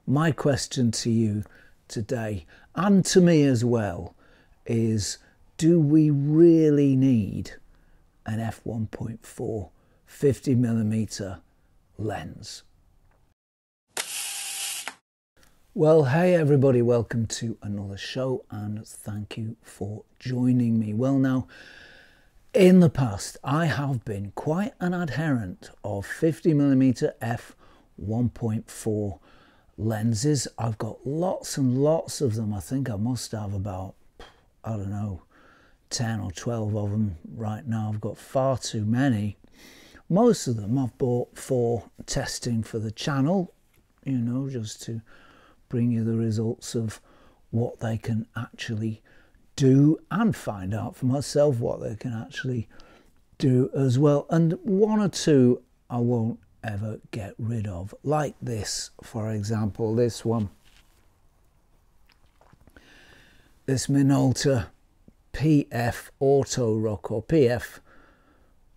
my question to you today, and to me as well, is do we really need an f1.4 50mm lens? Well, hey everybody, welcome to another show and thank you for joining me. Well, now, in the past, I have been quite an adherent of 50mm f1.4 lenses. I've got lots and lots of them. I think I must have about, I don't know, 10 or 12 of them right now. I've got far too many. Most of them I've bought for testing for the channel, you know, just to bring you the results of what they can actually do and find out for myself what they can actually do as well. And one or two I won't ever get rid of, like this, for example, this one, this Minolta PF Auto Rock, or PF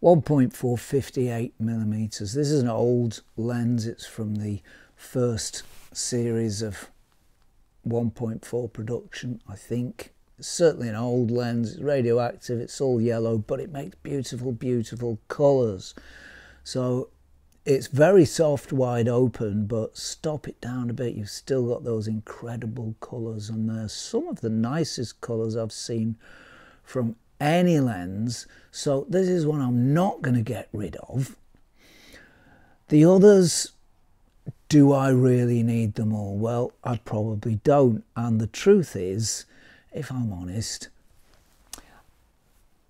1.4 58mm. This is an old lens. It's from the first series of 1.4 production, I think. It's certainly an old lens. It's radioactive, it's all yellow, but it makes beautiful, beautiful colours. So it's very soft, wide open, but stop it down a bit, you've still got those incredible colours, and they're some of the nicest colours I've seen from any lens. So this is one I'm not going to get rid of. The others, do I really need them all? Well, I probably don't. And the truth is, if I'm honest,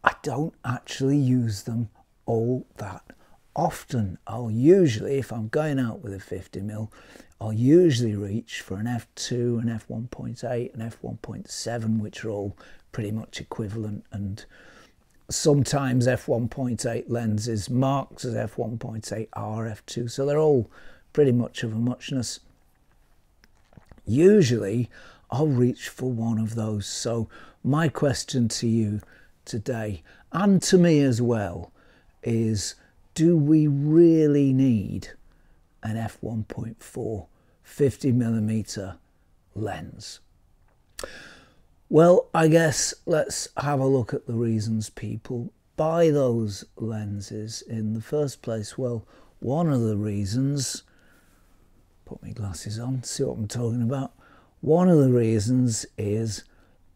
I don't actually use them all that often. I'll usually, if I'm going out with a 50mm, I'll usually reach for an f2, an f1.8, an f1.7, which are all pretty much equivalent, and sometimes f1.8 lenses marked as f1.8 are f2, so they're all pretty much of a muchness. Usually I'll reach for one of those. So my question to you today, and to me as well, is do we really need an f1.4 50mm lens? Well, I guess let's have a look at the reasons people buy those lenses in the first place. Well, one of the reasons, put my glasses on, see what I'm talking about. One of the reasons is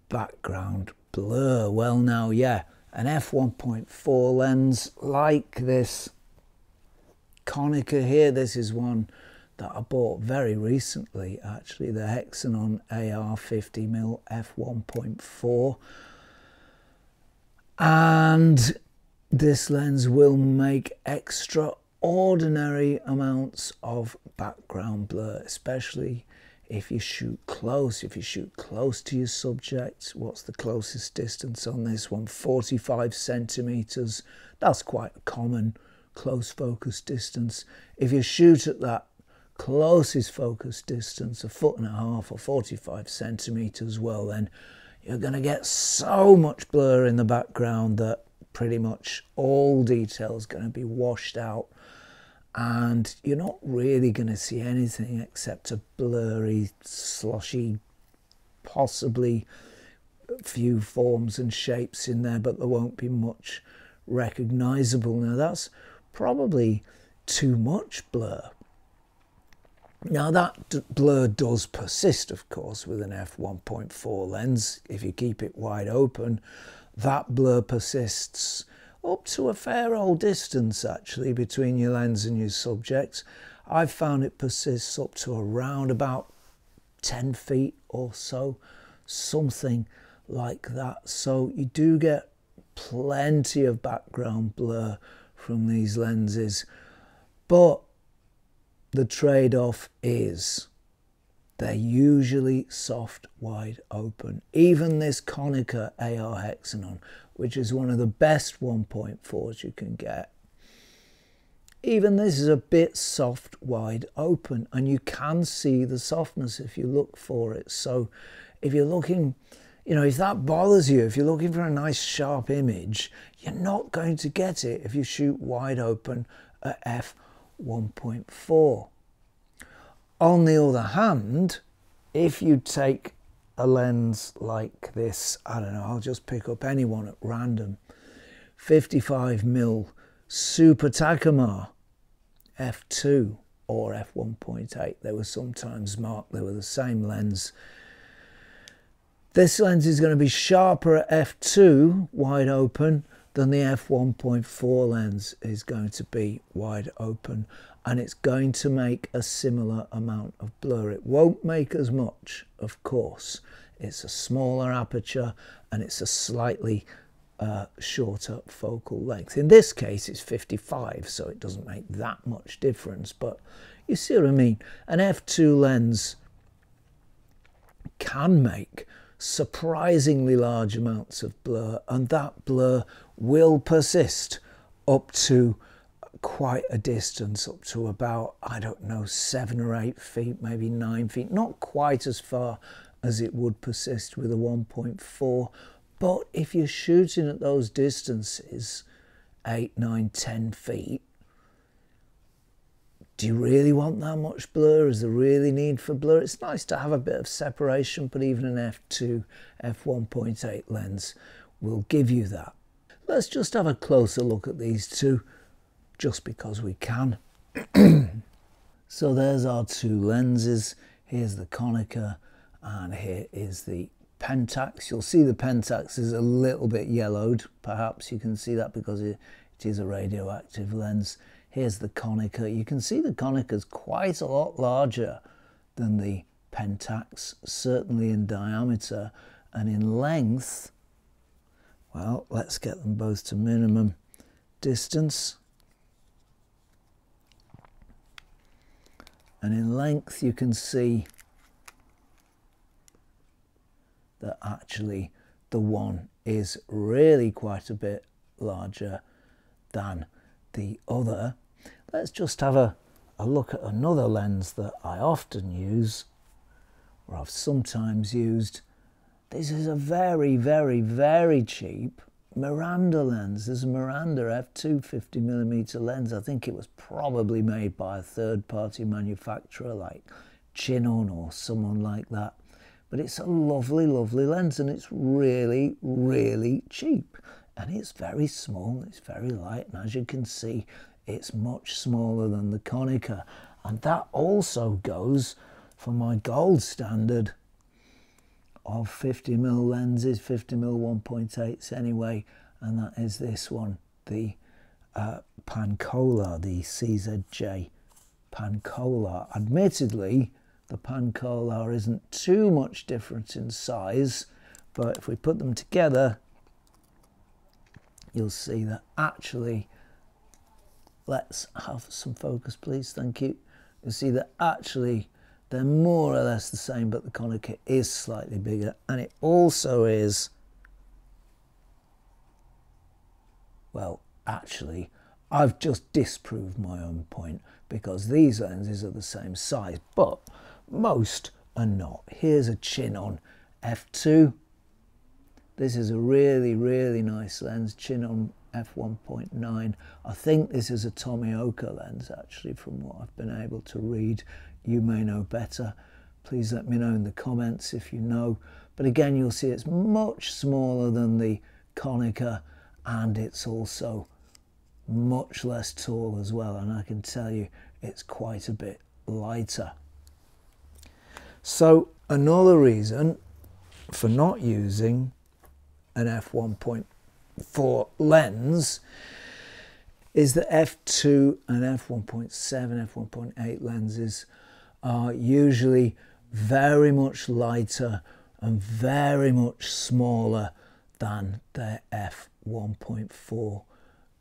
background blur. Well, now, yeah, an f1.4 lens like this Konica here, this is one that I bought very recently, actually, the Hexanon AR 50mm f1.4. And this lens will make extraordinary amounts of background blur, especially if you shoot close. If you shoot close to your subject, what's the closest distance on this one? 45 centimeters. That's quite a common close focus distance. If you shoot at that closest focus distance, 1.5 foot or 45 centimeters, well, then you're going to get so much blur in the background that pretty much all detail is going to be washed out, and you're not really going to see anything except a blurry, sloshy, possibly a few forms and shapes in there, but there won't be much recognizable. Now that's probably too much blur. Now that blur does persist, of course, with an f1.4 lens. If you keep it wide open, that blur persists up to a fair old distance, actually, between your lens and your subject. I've found it persists up to around about 10 feet or so, something like that. So you do get plenty of background blur from these lenses, but the trade-off is they're usually soft, wide open. Even this Konica AR Hexanon, which is one of the best 1.4s you can get, even this is a bit soft, wide open, and you can see the softness if you look for it. So if you're looking, you know, if that bothers you, if you're looking for a nice sharp image, you're not going to get it if you shoot wide open at f1.4. On the other hand, if you take a lens like this, I don't know, I'll just pick up any one at random, 55mm Super Takumar f2 or f1.8, they were sometimes marked, they were the same lens. This lens is going to be sharper at f2 wide open than the f1.4 lens is going to be wide open, and it's going to make a similar amount of blur. It won't make as much, of course. It's a smaller aperture and it's a slightly shorter focal length. In this case it's 55, so it doesn't make that much difference, but you see what I mean. An f2 lens can make surprisingly large amounts of blur, and that blur will persist up to quite a distance, up to about, I don't know, 7 or 8 feet, maybe 9 feet, not quite as far as it would persist with a 1.4. But if you're shooting at those distances, 8, 9, 10 feet, do you really want that much blur? Is there really need for blur? It's nice to have a bit of separation, but even an f2, f1.8 lens will give you that. Let's just have a closer look at these two, just because we can. So there's our two lenses. Here's the Konica and here is the Pentax. You'll see the Pentax is a little bit yellowed. Perhaps you can see that because it is a radioactive lens. Here's the Konica. You can see the Konica is quite a lot larger than the Pentax, certainly in diameter, and in length, well, let's get them both to minimum distance. And in length you can see that actually the one is really quite a bit larger than the other. Let's just have a look at another lens that I often use, or I've sometimes used. This is a very, very, very cheap Miranda lens. There's a Miranda f2 50mm lens. I think it was probably made by a third-party manufacturer like Chinon or someone like that. But it's a lovely, lovely lens, and it's really, really cheap. And it's very small, it's very light, and as you can see, it's much smaller than the Konica. And that also goes for my gold standard of 50mm lenses, 50mm 1.8s anyway, and that is this one, the Pankolar, the CZJ Pankolar. Admittedly, the Pankolar isn't too much different in size, but if we put them together, you'll see that actually, let's have some focus please, thank you. You'll see that actually they're more or less the same, but the Konica is slightly bigger, and it also is, well, actually, I've just disproved my own point, because these lenses are the same size, but most are not. Here's a Chinon f2. This is a really, really nice lens, Chinon f1.9. I think this is a Tomioka lens, actually, from what I've been able to read. You may know better. Please let me know in the comments if you know. But again, you'll see it's much smaller than the Konica, and it's also much less tall as well. And I can tell you, it's quite a bit lighter. So another reason for not using an f1.4 lens is that f2 and f1.7, f1.8 lenses are usually very much lighter and very much smaller than their f1.4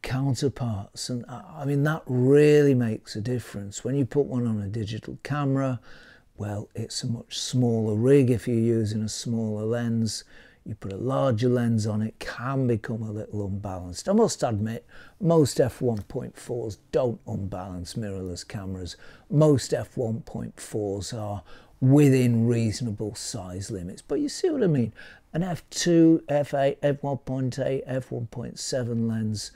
counterparts. And I mean, that really makes a difference. When you put one on a digital camera, well, it's a much smaller rig if you're using a smaller lens. You put a larger lens on, it can become a little unbalanced. I must admit, most f1.4s don't unbalance mirrorless cameras. Most f1.4s are within reasonable size limits. But you see what I mean? An f2, f8, f1.8, f1.7 lens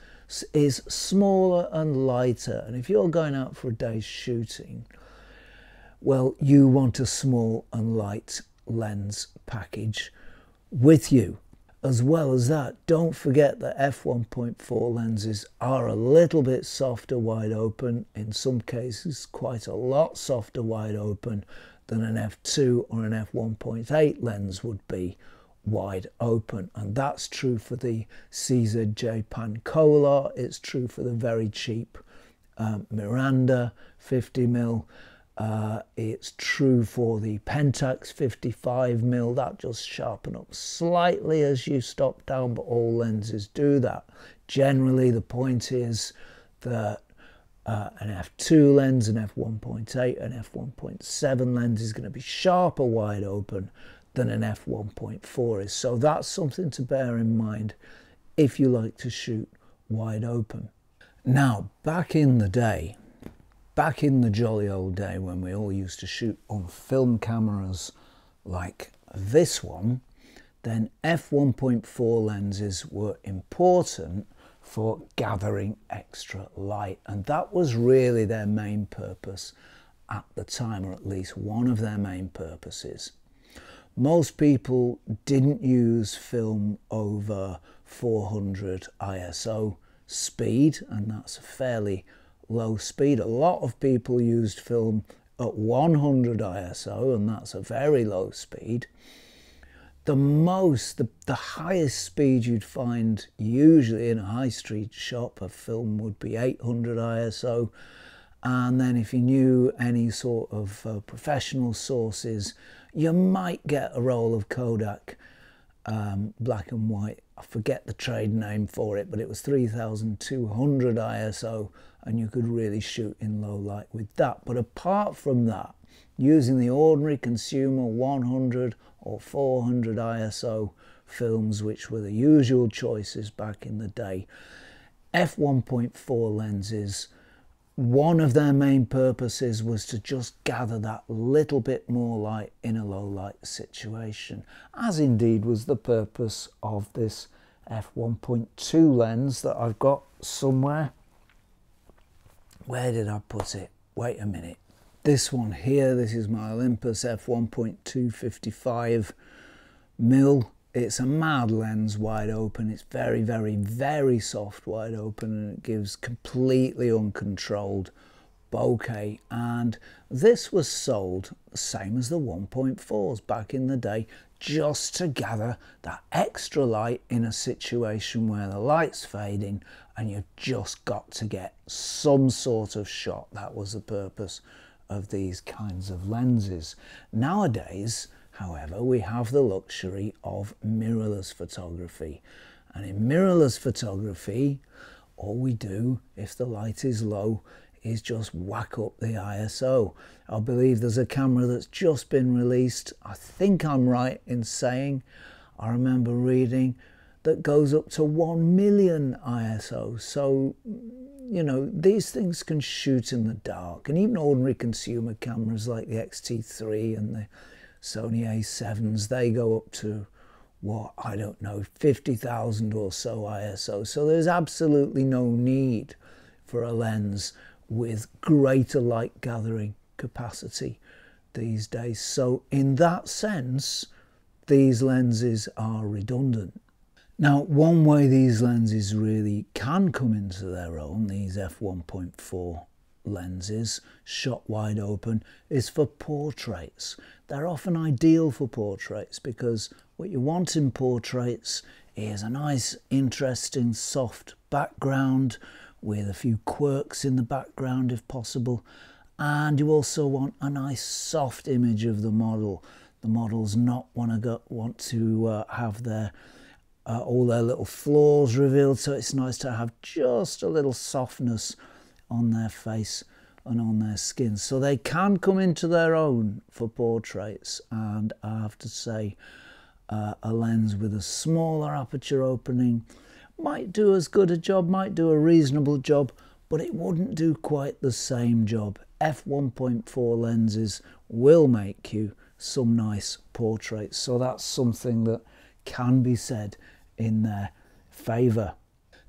is smaller and lighter. And if you're going out for a day's shooting, well, you want a small and light lens package with you. As well as that, don't forget that f1.4 lenses are a little bit softer wide open, in some cases quite a lot softer wide open than an f2 or an f1.8 lens would be wide open. And that's true for the CZJ Pancolar, it's true for the very cheap Miranda 50mm. It's true for the Pentax 55mm, that just sharpen up slightly as you stop down, but all lenses do that. Generally, the point is that an f2 lens, an f1.8, an f1.7 lens is going to be sharper wide open than an f1.4 is. So that's something to bear in mind if you like to shoot wide open. Now, back in the day, back in the jolly old day when we all used to shoot on film cameras like this one, then f1.4 lenses were important for gathering extra light, and that was really their main purpose at the time, or at least one of their main purposes. Most people didn't use film over 400 ISO speed, and that's a fairly low speed. A lot of people used film at 100 ISO, and that's a very low speed. The highest speed you'd find usually in a high street shop of film would be 800 ISO, and then if you knew any sort of professional sources, you might get a roll of Kodak black and white. I forget the trade name for it, but it was 3200 ISO, and you could really shoot in low light with that. But apart from that, using the ordinary consumer 100 or 400 ISO films, which were the usual choices back in the day, f1.4 lenses, one of their main purposes was to just gather that little bit more light in a low light situation, as indeed was the purpose of this f1.2 lens that I've got somewhere. Where did I put it? Wait a minute. This one here, this is my Olympus f1.2 55mm. It's a mad lens wide open. It's very, very, very soft wide open, and it gives completely uncontrolled bokeh. And this was sold the same as the 1.4s back in the day, just to gather that extra light in a situation where the light's fading and you've just got to get some sort of shot. That was the purpose of these kinds of lenses. Nowadays, however, we have the luxury of mirrorless photography. And in mirrorless photography, all we do, if the light is low, is just whack up the ISO. I believe there's a camera that's just been released, I think I'm right in saying, I remember reading, that goes up to 1 million ISO. So, you know, these things can shoot in the dark. And even ordinary consumer cameras like the X-T3 and the Sony A7s, they go up to, what, I don't know, 50,000 or so ISO. So there's absolutely no need for a lens with greater light gathering capacity these days. So in that sense, these lenses are redundant. Now, one way these lenses really can come into their own, these f1.4 lenses, shot wide open, is for portraits. They're often ideal for portraits because what you want in portraits is a nice, interesting, soft background with a few quirks in the background if possible, and you also want a nice soft image of the model. The models not want to have their all their little flaws revealed, so it's nice to have just a little softness on their face and on their skin. So they can come into their own for portraits, and I have to say a lens with a smaller aperture opening might do as good a job, might do a reasonable job, but it wouldn't do quite the same job. f1.4 lenses will make you some nice portraits, so that's something that can be said in their favour.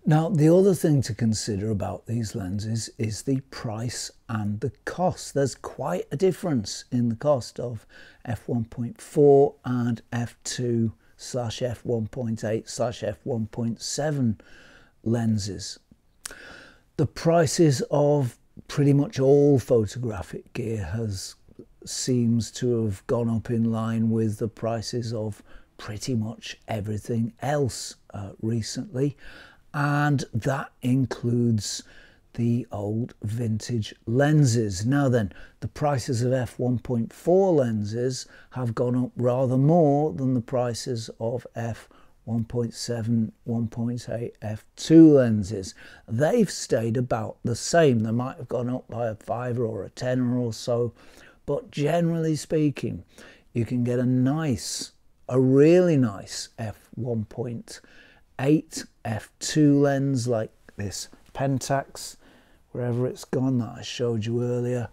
Now, the other thing to consider about these lenses is the price and the cost. There's quite a difference in the cost of f1.4 and f2/f1.8/f1.7 lenses. The prices of pretty much all photographic gear seems to have gone up in line with the prices of pretty much everything else recently, and that includes the old vintage lenses. Now then, the prices of f1.4 lenses have gone up rather more than the prices of f1.7, 1.8, f2 lenses. They've stayed about the same. They might have gone up by a fiver or a tenner or so, but generally speaking, you can get a really nice f1.8, f2 lens like this Pentax, wherever it's gone, that I showed you earlier.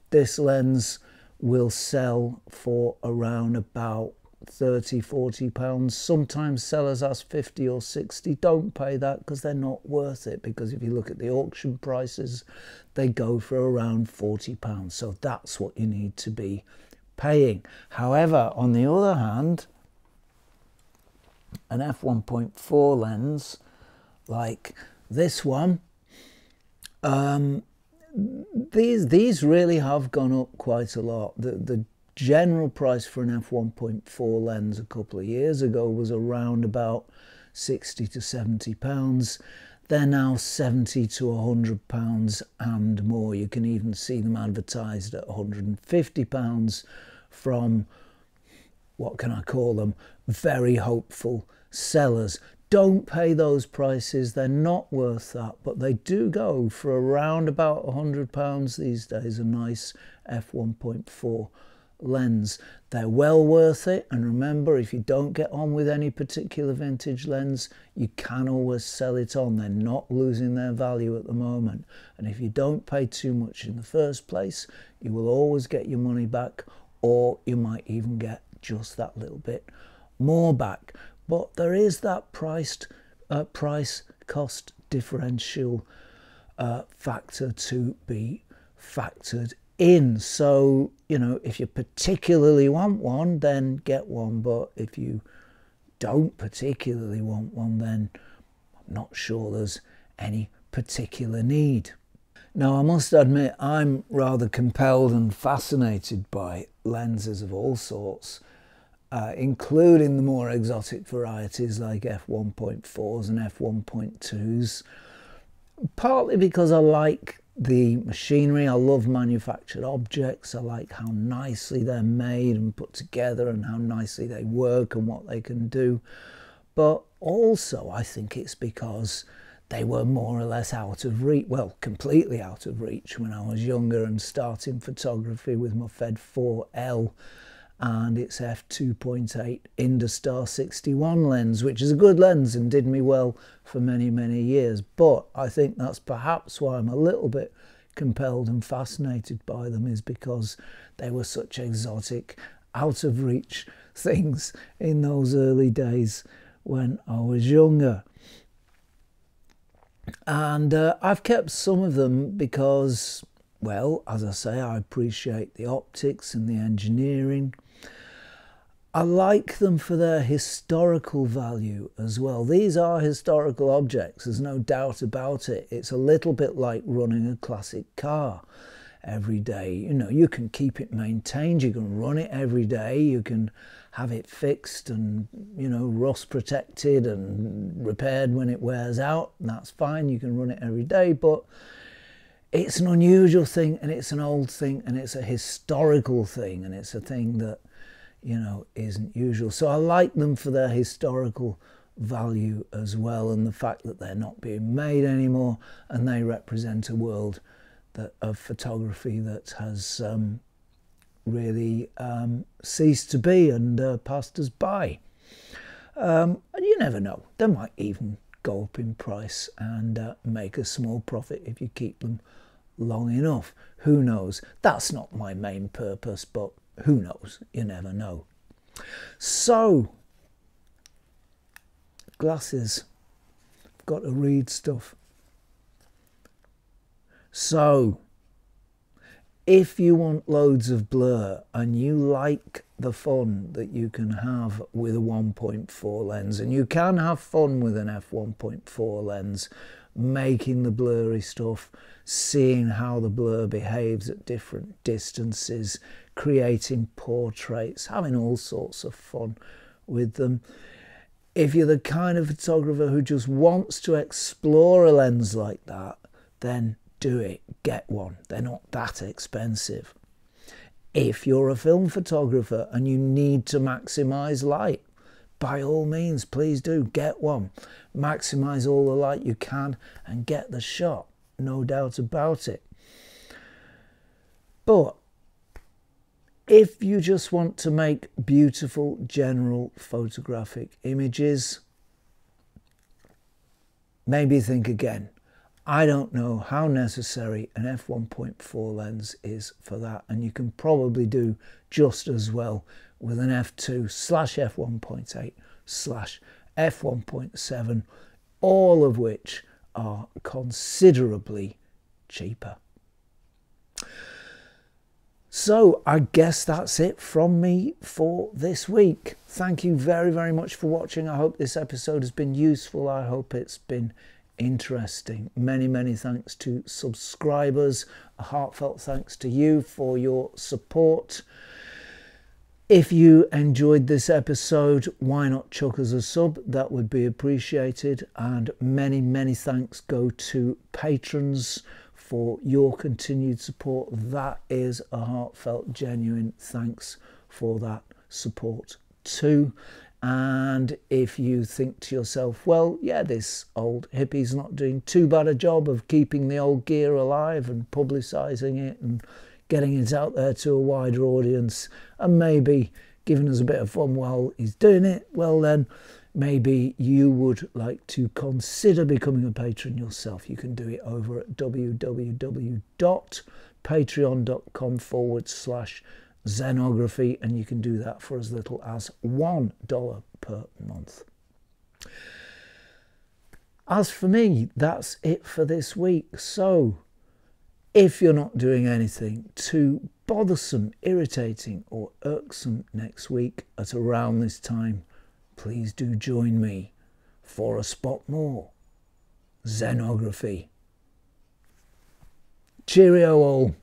This lens will sell for around about 30, 40 pounds. Sometimes sellers ask 50 or 60. Don't pay that, because they're not worth it, because if you look at the auction prices, they go for around 40 pounds. So that's what you need to be paying. However, on the other hand, an f1.4 lens like this one, these really have gone up quite a lot. The general price for an f1.4 lens a couple of years ago was around about 60 to 70 pounds. They're now 70 to 100 pounds and more. You can even see them advertised at 150 pounds from, what can I call them, very hopeful sellers. Don't pay those prices, they're not worth that, but they do go for around about 100 pounds these days, a nice f1.4 lens. They're well worth it, and remember, if you don't get on with any particular vintage lens, you can always sell it on. They're not losing their value at the moment, and if you don't pay too much in the first place, you will always get your money back, or you might even get just that little bit more back. But there is that price cost differential factor to be factored in. So, you know, if you particularly want one, then get one. But if you don't particularly want one, then I'm not sure there's any particular need. Now, I must admit, I'm rather compelled and fascinated by lenses of all sorts, including the more exotic varieties like f1.4s and f1.2s, partly because I like the machinery. I love manufactured objects. I like how nicely they're made and put together and how nicely they work and what they can do. But also I think it's because they were more or less out of reach, well, completely out of reach when I was younger and starting photography with my Fed 4L and its f2.8 Industar 61 lens, which is a good lens and did me well for many, many years. But I think that's perhaps why I'm a little bit compelled and fascinated by them, is because they were such exotic, out of reach things in those early days when I was younger. And I've kept some of them because, well, as I say, I appreciate the optics and the engineering. I like them for their historical value as well. These are historical objects, there's no doubt about it. It's a little bit like running a classic car every day. You know, you can keep it maintained, you can run it every day, you can have it fixed and, you know, rust protected and repaired when it wears out, and that's fine, you can run it every day. But it's an unusual thing, and it's an old thing, and it's a historical thing, and it's a thing that, you know, isn't usual. So I like them for their historical value as well, and the fact that they're not being made anymore, and they represent a world of photography that has really ceased to be and passed us by. And you never know, they might even go up in price and make a small profit if you keep them long enough. Who knows? That's not my main purpose, but who knows? You never know. So, glasses I've got to read stuff. So, if you want loads of blur and you like the fun that you can have with a 1.4 lens, and you can have fun with an f1.4 lens, making the blurry stuff, seeing how the blur behaves at different distances, creating portraits, having all sorts of fun with them. If you're the kind of photographer who just wants to explore a lens like that, then do it, get one. They're not that expensive. If you're a film photographer and you need to maximize light, by all means, please do get one. Maximize all the light you can and get the shot, no doubt about it. But if you just want to make beautiful general photographic images, maybe think again. I don't know how necessary an f1.4 lens is for that, and you can probably do just as well with an f2/f1.8/f1.7, all of which are considerably cheaper. So I guess that's it from me for this week. Thank you very, very much for watching. I hope this episode has been useful. I hope it's been interesting. Many, many thanks to subscribers. A heartfelt thanks to you for your support. If you enjoyed this episode, why not chuck us a sub? That would be appreciated. And many, many thanks go to patrons for your continued support. That is a heartfelt, genuine thanks for that support too. And if you think to yourself, well, yeah, this old hippie's not doing too bad a job of keeping the old gear alive and publicising it and getting it out there to a wider audience and maybe giving us a bit of fun while he's doing it, well then, maybe you would like to consider becoming a patron yourself. You can do it over at www.patreon.com/Zenography, and you can do that for as little as $1 per month. As for me, that's it for this week. So if you're not doing anything too bothersome, irritating or irksome next week at around this time, please do join me for a spot more Zenography. Cheerio all.